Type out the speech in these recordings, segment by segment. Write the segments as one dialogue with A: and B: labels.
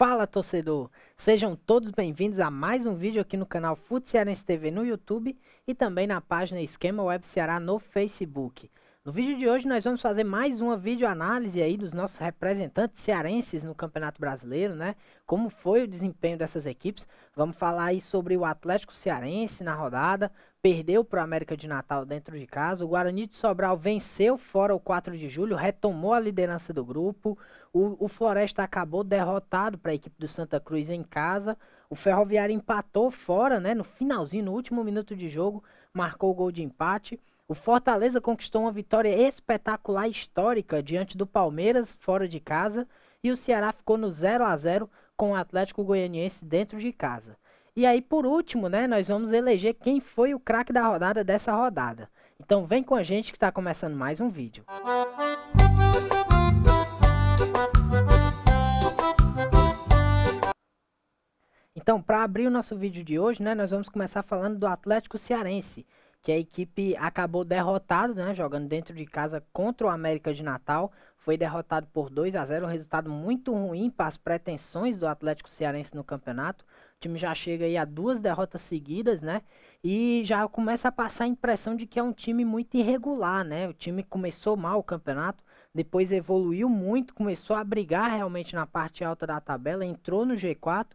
A: Fala, torcedor! Sejam todos bem-vindos a mais um vídeo aqui no canal Fute Cearense TV no YouTube e também na página Esquema Web Ceará no Facebook. No vídeo de hoje nós vamos fazer mais uma videoanálise aí dos nossos representantes cearenses no Campeonato Brasileiro, né? Como foi o desempenho dessas equipes. Vamos falar aí sobre o Atlético Cearense na rodada, perdeu para o América de Natal dentro de casa, o Guarani de Sobral venceu fora o 4 de julho, retomou a liderança do grupo. O Floresta acabou derrotado para a equipe do Santa Cruz em casa. O Ferroviário empatou fora, né? No finalzinho, no último minuto de jogo, marcou o gol de empate. O Fortaleza conquistou uma vitória espetacular, histórica, diante do Palmeiras, fora de casa. E o Ceará ficou no 0-0 com o Atlético Goianiense dentro de casa. E aí, por último, né, nós vamos eleger quem foi o craque da rodada dessa rodada. Então vem com a gente que está começando mais um vídeo. Então, para abrir o nosso vídeo de hoje, né, nós vamos começar falando do Atlético Cearense, que a equipe acabou derrotado, né, jogando dentro de casa contra o América de Natal. Foi derrotado por 2-0, um resultado muito ruim para as pretensões do Atlético Cearense no campeonato. O time já chega aí a 2 derrotas seguidas, né, e já começa a passar a impressão de que é um time muito irregular, né. O time começou mal o campeonato, depois evoluiu muito, começou a brigar realmente na parte alta da tabela, entrou no G4,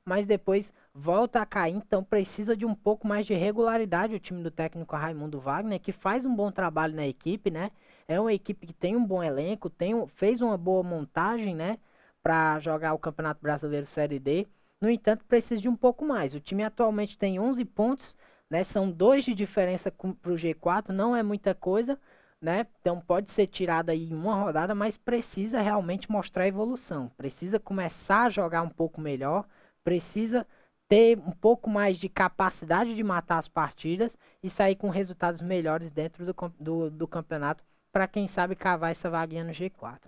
A: mas depois volta a cair, então precisa de um pouco mais de regularidade o time do técnico Raimundo Wagner, que faz um bom trabalho na equipe, né? É uma equipe que tem um bom elenco, fez uma boa montagem, né, para jogar o Campeonato Brasileiro Série D. No entanto, precisa de um pouco mais. O time atualmente tem 11 pontos, né? São 2 de diferença para o G4, não é muita coisa, né? Então pode ser tirado aí em uma rodada, mas precisa realmente mostrar evolução. Precisa começar a jogar um pouco melhor, precisa ter um pouco mais de capacidade de matar as partidas e sair com resultados melhores dentro do campeonato para quem sabe cavar essa vaguinha no G4.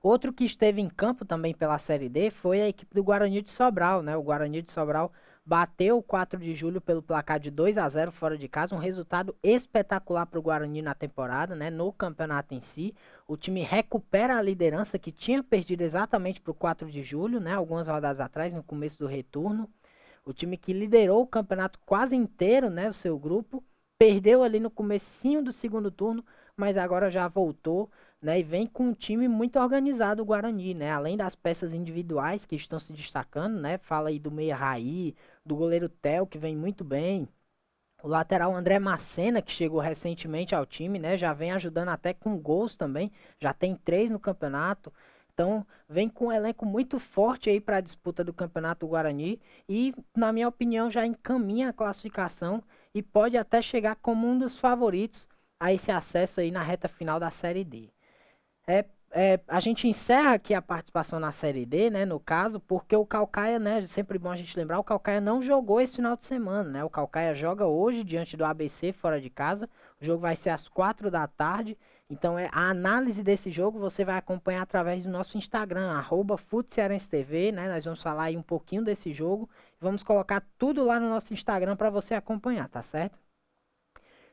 A: Outro que esteve em campo também pela Série D foi a equipe do Guarani de Sobral, né? O Guarani de Sobral bateu o 4 de julho pelo placar de 2-0 fora de casa, um resultado espetacular para o Guarani na temporada, né? No campeonato em si. O time recupera a liderança que tinha perdido exatamente para o 4 de julho, né? Algumas rodadas atrás, no começo do retorno. O time que liderou o campeonato quase inteiro, né? O seu grupo, perdeu ali no comecinho do segundo turno, mas agora já voltou, né, e vem com um time muito organizado o Guarani, né? Além das peças individuais que estão se destacando, né? Fala aí do meia Raí, do goleiro Theo, que vem muito bem. O lateral André Macena, que chegou recentemente ao time, né? Já vem ajudando até com gols também. Já tem 3 no campeonato. Então, vem com um elenco muito forte aí para a disputa do Campeonato Guarani. E, na minha opinião, já encaminha a classificação e pode até chegar como um dos favoritos a esse acesso aí na reta final da Série D. A gente encerra aqui a participação na Série D, né, no caso, porque o Caucaia, né, sempre bom a gente lembrar, o Caucaia não jogou esse final de semana, né, o Caucaia joga hoje diante do ABC fora de casa, o jogo vai ser às 4 da tarde, então a análise desse jogo você vai acompanhar através do nosso Instagram, @FuteCearenseTV, né, nós vamos falar aí um pouquinho desse jogo, vamos colocar tudo lá no nosso Instagram para você acompanhar, tá certo?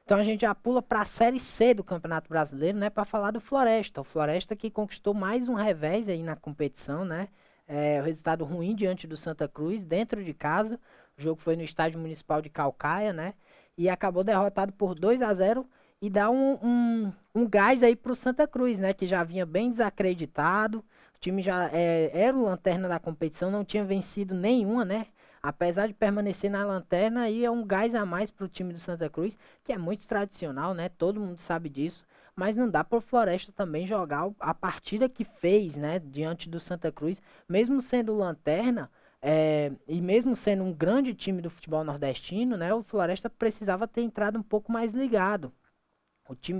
A: Então a gente já pula para a Série C do Campeonato Brasileiro, né, para falar do Floresta. O Floresta que conquistou mais um revés aí na competição, né? O resultado ruim diante do Santa Cruz, dentro de casa. O jogo foi no Estádio Municipal de Caucaia, né? E acabou derrotado por 2-0 e dá um gás aí para o Santa Cruz, né? Que já vinha bem desacreditado. O time já era o lanterna da competição, não tinha vencido nenhuma, né? Apesar de permanecer na lanterna, aí é um gás a mais para o time do Santa Cruz, que é muito tradicional, né? Todo mundo sabe disso. Mas não dá para o Floresta também jogar a partida que fez, né? Diante do Santa Cruz, mesmo sendo lanterna, e mesmo sendo um grande time do futebol nordestino, né? O Floresta precisava ter entrado um pouco mais ligado.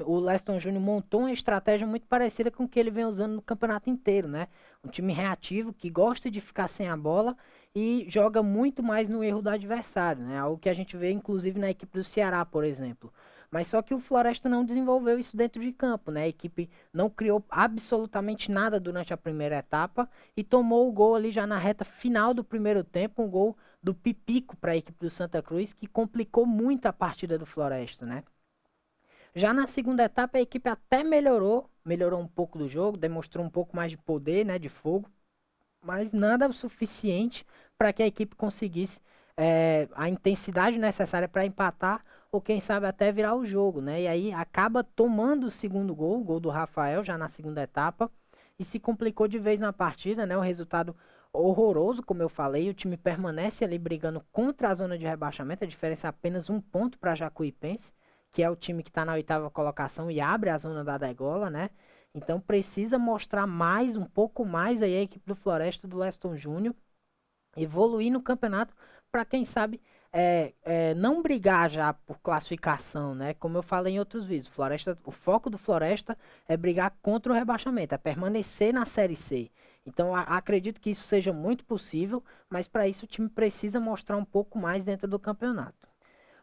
A: O Leston Júnior montou uma estratégia muito parecida com o que ele vem usando no campeonato inteiro, né? Um time reativo que gosta de ficar sem a bola e joga muito mais no erro do adversário, né? Algo que a gente vê inclusive na equipe do Ceará, por exemplo. Mas só que o Floresta não desenvolveu isso dentro de campo, né? A equipe não criou absolutamente nada durante a primeira etapa e tomou o gol ali já na reta final do primeiro tempo, um gol do Pipico para a equipe do Santa Cruz que complicou muito a partida do Floresta, né? Já na segunda etapa, a equipe até melhorou um pouco do jogo, demonstrou um pouco mais de poder, né, de fogo, mas nada o suficiente para que a equipe conseguisse a intensidade necessária para empatar ou quem sabe até virar o jogo, né? E aí acaba tomando o segundo gol, o gol do Rafael já na segunda etapa e se complicou de vez na partida, né? O resultado horroroso, como eu falei, o time permanece ali brigando contra a zona de rebaixamento, a diferença é apenas um ponto para Jacuipense, que é o time que está na oitava colocação e abre a zona da degola, né? Então precisa mostrar mais, um pouco mais aí a equipe do Floresta do Leston Júnior, evoluir no campeonato para quem sabe não brigar já por classificação, né? Como eu falei em outros vídeos, Floresta, o foco do Floresta é brigar contra o rebaixamento, é permanecer na Série C. Então acredito que isso seja muito possível, mas para isso o time precisa mostrar um pouco mais dentro do campeonato.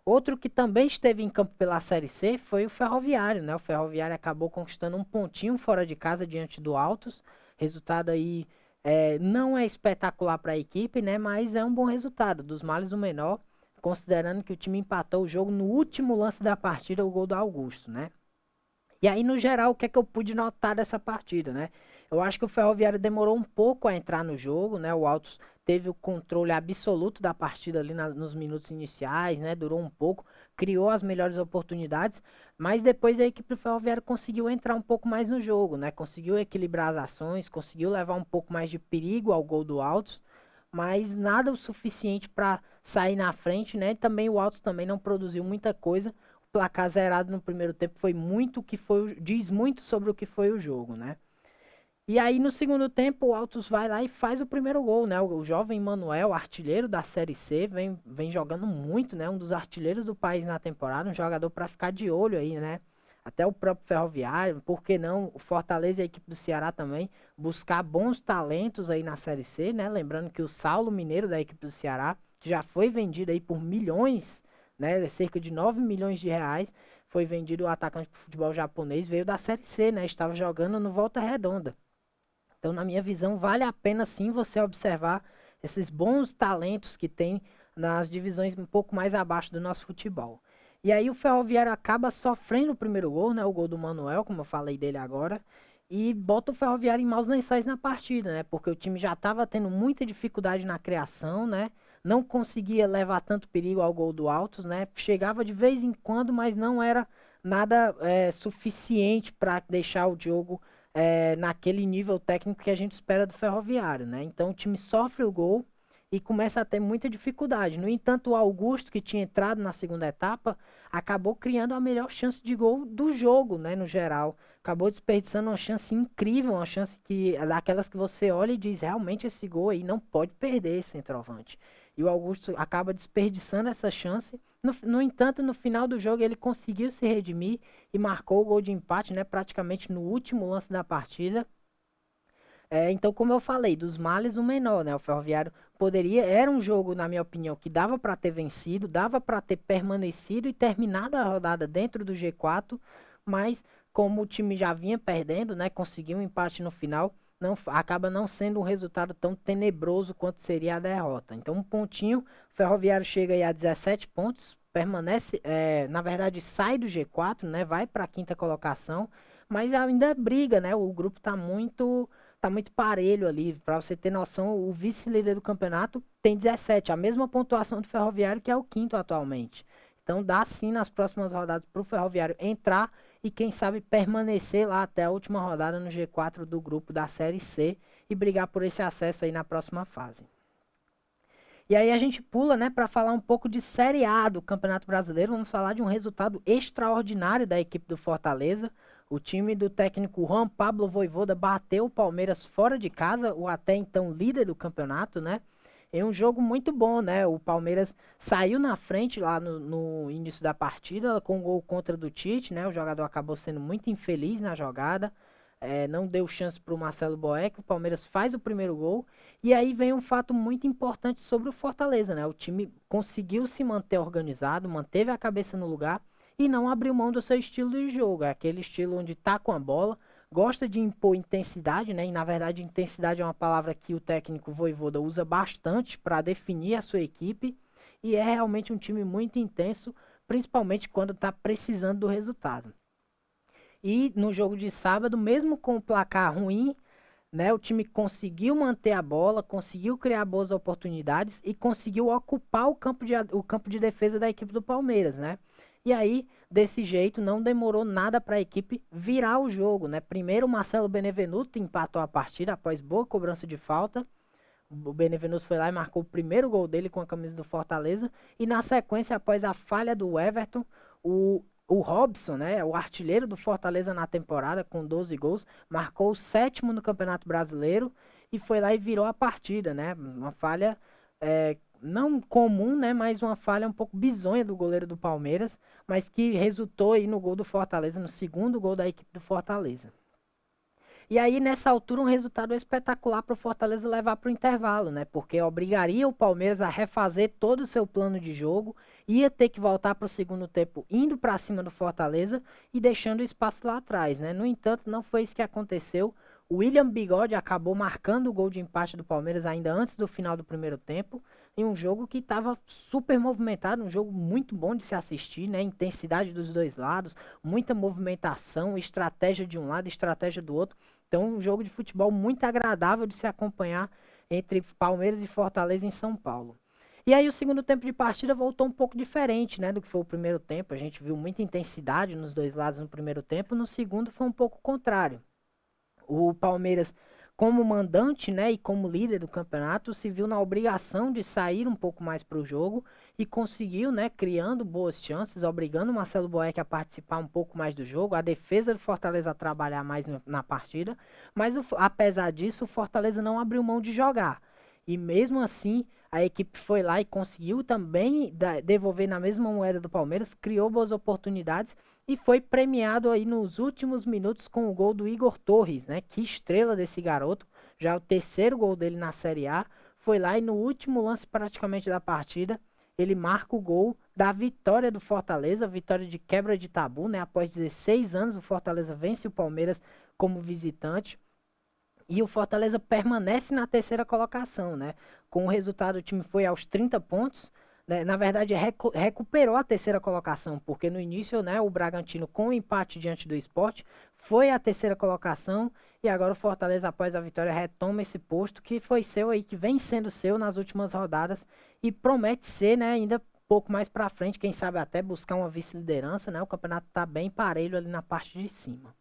A: Outro que também esteve em campo pela Série C foi o Ferroviário, né? O Ferroviário acabou conquistando um pontinho fora de casa diante do Altos. Resultado aí não é espetacular para a equipe, né? Mas é um bom resultado, dos males o menor, considerando que o time empatou o jogo no último lance da partida, o gol do Augusto, né? E aí, no geral, o que é que eu pude notar dessa partida, né? Eu acho que o Ferroviário demorou um pouco a entrar no jogo, né? O Altos teve o controle absoluto da partida ali nos minutos iniciais, né? Durou um pouco, criou as melhores oportunidades, mas depois a equipe do Ferroviário conseguiu entrar um pouco mais no jogo, né? Conseguiu equilibrar as ações, conseguiu levar um pouco mais de perigo ao gol do Altos, mas nada o suficiente para sair na frente, né? E também o Altos também não produziu muita coisa, placar zerado no primeiro tempo foi muito que foi, diz muito sobre o que foi o jogo, né? E aí no segundo tempo o Altos vai lá e faz o primeiro gol, né? O jovem Manuel, artilheiro da Série C, vem jogando muito, né? Um dos artilheiros do país na temporada, um jogador para ficar de olho aí, né? Até o próprio Ferroviário, por que não o Fortaleza e a equipe do Ceará também buscar bons talentos aí na Série C, né? Lembrando que o Saulo Mineiro da equipe do Ceará já foi vendido aí por milhões, né? Cerca de 9 milhões de reais. Foi vendido o atacante de futebol japonês, veio da Série C, né? Estava jogando no Volta Redonda. Então, na minha visão, vale a pena sim você observar esses bons talentos que tem nas divisões um pouco mais abaixo do nosso futebol. E aí o Ferroviário acaba sofrendo o primeiro gol, né? O gol do Manuel, como eu falei dele agora, e bota o Ferroviário em maus lençóis na partida, né? Porque o time já estava tendo muita dificuldade na criação, né? Não conseguia levar tanto perigo ao gol do Altos, né? Chegava de vez em quando, mas não era nada suficiente para deixar o jogo naquele nível técnico que a gente espera do Ferroviário, né? Então o time sofre o gol e começa a ter muita dificuldade. No entanto, o Augusto, que tinha entrado na segunda etapa, acabou criando a melhor chance de gol do jogo, né, no geral. Acabou desperdiçando uma chance incrível, uma chance que daquelas que você olha e diz, realmente esse gol aí não pode perder esse centroavante. E o Augusto acaba desperdiçando essa chance. No entanto, no final do jogo ele conseguiu se redimir e marcou o gol de empate, né, praticamente no último lance da partida. Então, como eu falei, dos males o menor, né? O Ferroviário era um jogo, na minha opinião, que dava para ter vencido, dava para ter permanecido e terminado a rodada dentro do G4, mas como o time já vinha perdendo, né? Conseguiu um empate no final, acaba não sendo um resultado tão tenebroso quanto seria a derrota. Então, um pontinho, o Ferroviário chega aí a 17 pontos, permanece, na verdade, sai do G4, né? Vai para a quinta colocação, mas ainda briga, né? O grupo tá muito parelho ali. Para você ter noção, o vice-líder do campeonato tem 17, a mesma pontuação do Ferroviário, que é o quinto atualmente. Então dá sim nas próximas rodadas para o Ferroviário entrar e quem sabe permanecer lá até a última rodada no G4 do grupo da Série C e brigar por esse acesso aí na próxima fase. E aí a gente pula, né, para falar um pouco de Série A do Campeonato Brasileiro. Vamos falar de um resultado extraordinário da equipe do Fortaleza. O time do técnico Juan Pablo Vojvoda bateu o Palmeiras fora de casa, o até então líder do campeonato, né? É um jogo muito bom, né? O Palmeiras saiu na frente lá no início da partida com um gol contra do Tite, né? O jogador acabou sendo muito infeliz na jogada, não deu chance para o Marcelo Boeck. O Palmeiras faz o primeiro gol e aí vem um fato muito importante sobre o Fortaleza, né? O time conseguiu se manter organizado, manteve a cabeça no lugar e não abriu mão do seu estilo de jogo. É aquele estilo onde tá com a bola, gosta de impor intensidade, né? E na verdade intensidade é uma palavra que o técnico Vojvoda usa bastante para definir a sua equipe e é realmente um time muito intenso, principalmente quando está precisando do resultado. E no jogo de sábado, mesmo com o placar ruim, né? O time conseguiu manter a bola, conseguiu criar boas oportunidades e conseguiu ocupar o campo de defesa da equipe do Palmeiras, né? E aí, desse jeito, não demorou nada para a equipe virar o jogo, né? Primeiro, o Marcelo Benevenuto empatou a partida após boa cobrança de falta. O Benevenuto foi lá e marcou o primeiro gol dele com a camisa do Fortaleza. E na sequência, após a falha do Everton, o Robson, né, o artilheiro do Fortaleza na temporada, com 12 gols, marcou o sétimo no Campeonato Brasileiro e foi lá e virou a partida, né? Uma falha não comum, né, mas uma falha um pouco bizonha do goleiro do Palmeiras, mas que resultou aí no gol do Fortaleza, no segundo gol da equipe do Fortaleza. E aí, nessa altura, um resultado espetacular para o Fortaleza levar para o intervalo, né? Porque obrigaria o Palmeiras a refazer todo o seu plano de jogo, ia ter que voltar para o segundo tempo indo para cima do Fortaleza e deixando o espaço lá atrás, né? No entanto, não foi isso que aconteceu. O William Bigode acabou marcando o gol de empate do Palmeiras ainda antes do final do primeiro tempo, em um jogo que estava super movimentado, um jogo muito bom de se assistir, né? Intensidade dos dois lados, muita movimentação, estratégia de um lado, estratégia do outro. Então, um jogo de futebol muito agradável de se acompanhar entre Palmeiras e Fortaleza em São Paulo. E aí o segundo tempo de partida voltou um pouco diferente, né, do que foi o primeiro tempo. A gente viu muita intensidade nos dois lados no primeiro tempo, no segundo foi um pouco contrário. O Palmeiras, como mandante, né, e como líder do campeonato, se viu na obrigação de sair um pouco mais para o jogo e conseguiu, né, criando boas chances, obrigando o Marcelo Boeck a participar um pouco mais do jogo, a defesa do Fortaleza a trabalhar mais na partida, mas apesar disso, o Fortaleza não abriu mão de jogar. E mesmo assim, a equipe foi lá e conseguiu também devolver na mesma moeda do Palmeiras, criou boas oportunidades e foi premiado aí nos últimos minutos com o gol do Igor Torres, né? Que estrela desse garoto, já o terceiro gol dele na Série A, foi lá e no último lance praticamente da partida, ele marca o gol da vitória do Fortaleza, vitória de quebra de tabu, né? Após 16 anos, o Fortaleza vence o Palmeiras como visitante. E o Fortaleza permanece na terceira colocação, né? Com o resultado, o time foi aos 30 pontos. Né? Na verdade, recuperou a terceira colocação, porque no início, né, o Bragantino, com o empate diante do Sport, foi a terceira colocação. E agora o Fortaleza, após a vitória, retoma esse posto que foi seu aí, que vem sendo seu nas últimas rodadas. E promete ser, né, ainda pouco mais pra frente, quem sabe até buscar uma vice-liderança, né? O campeonato tá bem parelho ali na parte de cima.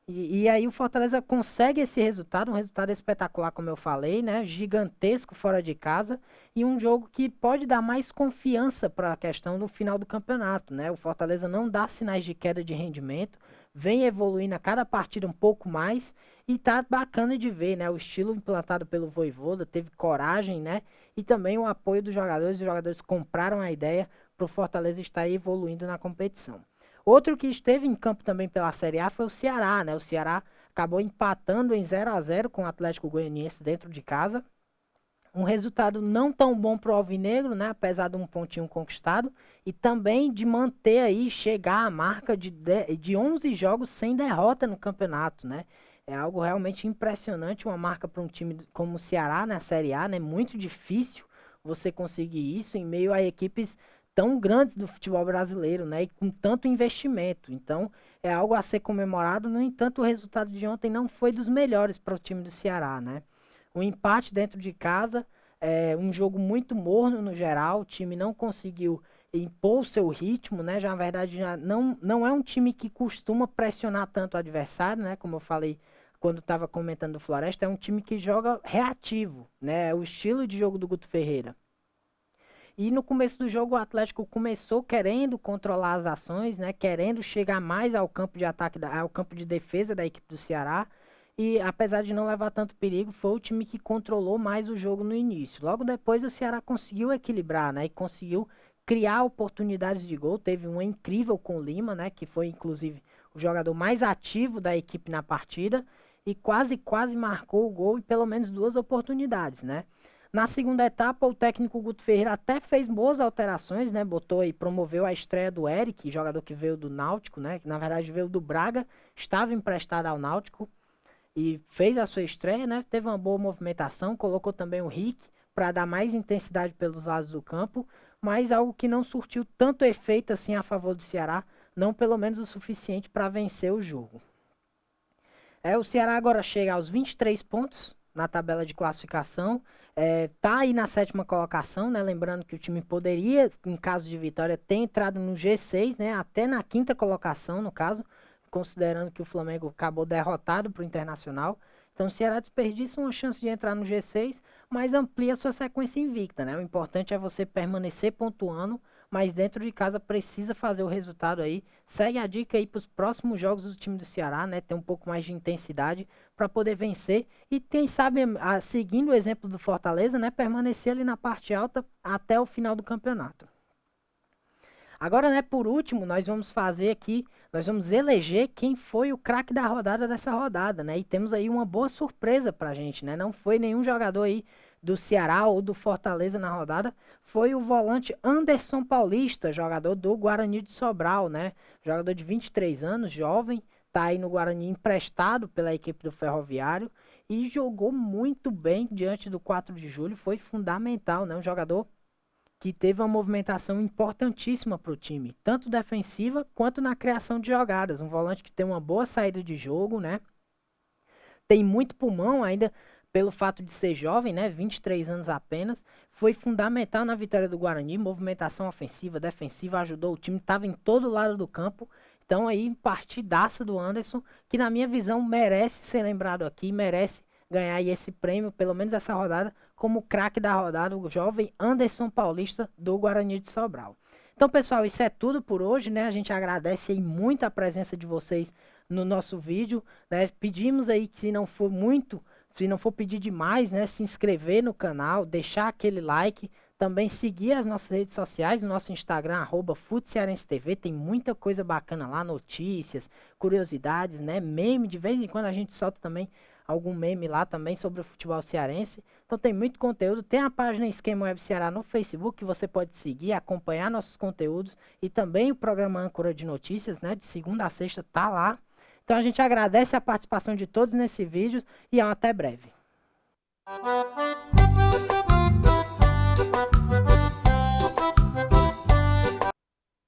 A: E aí o Fortaleza consegue esse resultado, um resultado espetacular, como eu falei, né? Gigantesco fora de casa e um jogo que pode dar mais confiança para a questão do final do campeonato, né? O Fortaleza não dá sinais de queda de rendimento, vem evoluindo a cada partida um pouco mais e tá bacana de ver, né? O estilo implantado pelo Vojvoda teve coragem, né? E também o apoio dos jogadores, os jogadores compraram a ideia para o Fortaleza estar evoluindo na competição. Outro que esteve em campo também pela Série A foi o Ceará, né? O Ceará acabou empatando em 0-0 com o Atlético Goianiense dentro de casa. Um resultado não tão bom para o Alvinegro, né? Apesar de um pontinho conquistado. E também de manter aí, chegar à marca de 11 jogos sem derrota no campeonato, né? É algo realmente impressionante, uma marca para um time como o Ceará na Série A, né? Muito difícil você conseguir isso em meio a equipes tão grandes do futebol brasileiro, né? E com tanto investimento. Então, é algo a ser comemorado. No entanto, o resultado de ontem não foi dos melhores para o time do Ceará, né? Um empate dentro de casa, um jogo muito morno no geral. O time não conseguiu impor o seu ritmo, né? Já na verdade não é um time que costuma pressionar tanto o adversário, né? Como eu falei quando estava comentando do Floresta, é um time que joga reativo, né? É o estilo de jogo do Guto Ferreira. E no começo do jogo o Atlético começou querendo controlar as ações, né? Querendo chegar mais ao campo de ataque, ao campo de defesa da equipe do Ceará. E apesar de não levar tanto perigo, foi o time que controlou mais o jogo no início. Logo depois o Ceará conseguiu equilibrar, né? E conseguiu criar oportunidades de gol. Teve uma incrível com o Lima, né? Que foi inclusive o jogador mais ativo da equipe na partida. E quase marcou o gol e pelo menos duas oportunidades, né? Na segunda etapa, o técnico Guto Ferreira até fez boas alterações, né? Botou e promoveu a estreia do Eric, jogador que veio do Náutico, né? Que na verdade veio do Braga, estava emprestado ao Náutico e fez a sua estreia, né? Teve uma boa movimentação, colocou também o Rick para dar mais intensidade pelos lados do campo, mas algo que não surtiu tanto efeito assim a favor do Ceará, não pelo menos o suficiente para vencer o jogo. O Ceará agora chega aos 23 pontos na tabela de classificação. Tá aí na sétima colocação, né? Lembrando que o time poderia, em caso de vitória, ter entrado no G6, né? Até na quinta colocação, no caso, considerando que o Flamengo acabou derrotado para o Internacional. Então o Ceará desperdiça uma chance de entrar no G6, mas amplia sua sequência invicta, né? O importante é você permanecer pontuando, mas dentro de casa precisa fazer o resultado aí. Segue a dica aí para os próximos jogos do time do Ceará, né? Ter um pouco mais de intensidade para poder vencer e quem sabe, seguindo o exemplo do Fortaleza, né, permanecer ali na parte alta até o final do campeonato. Agora, né, por último, nós vamos eleger quem foi o craque da rodada dessa rodada, né? E temos aí uma boa surpresa pra gente, né? Não foi nenhum jogador aí do Ceará ou do Fortaleza na rodada, foi o volante Anderson Paulista, jogador do Guarani de Sobral, né? Jogador de 23 anos, jovem, tá aí no Guarani emprestado pela equipe do Ferroviário e jogou muito bem diante do 4 de julho, foi fundamental, né? Um jogador que teve uma movimentação importantíssima para o time, tanto defensiva quanto na criação de jogadas. Um volante que tem uma boa saída de jogo, né? Tem muito pulmão ainda pelo fato de ser jovem, né? 23 anos apenas. Foi fundamental na vitória do Guarani, movimentação ofensiva, defensiva, ajudou o time, estava em todo lado do campo. Então aí, partidaça do Anderson, que na minha visão merece ser lembrado aqui, merece ganhar aí esse prêmio, pelo menos essa rodada, como craque da rodada, o jovem Anderson Paulista do Guarani de Sobral. Então, pessoal, isso é tudo por hoje, né? A gente agradece aí muito a presença de vocês no nosso vídeo, né? Pedimos aí que se não for pedir demais, né, se inscrever no canal, deixar aquele like, também seguir as nossas redes sociais, o nosso Instagram, @FutCearenseTV, tem muita coisa bacana lá, notícias, curiosidades, né, meme, de vez em quando a gente solta também algum meme lá também sobre o futebol cearense. Então tem muito conteúdo, tem a página Esquema Web Ceará no Facebook, que você pode seguir, acompanhar nossos conteúdos e também o programa Âncora de Notícias, né, de segunda a sexta tá lá. Então a gente agradece a participação de todos nesse vídeo e até breve.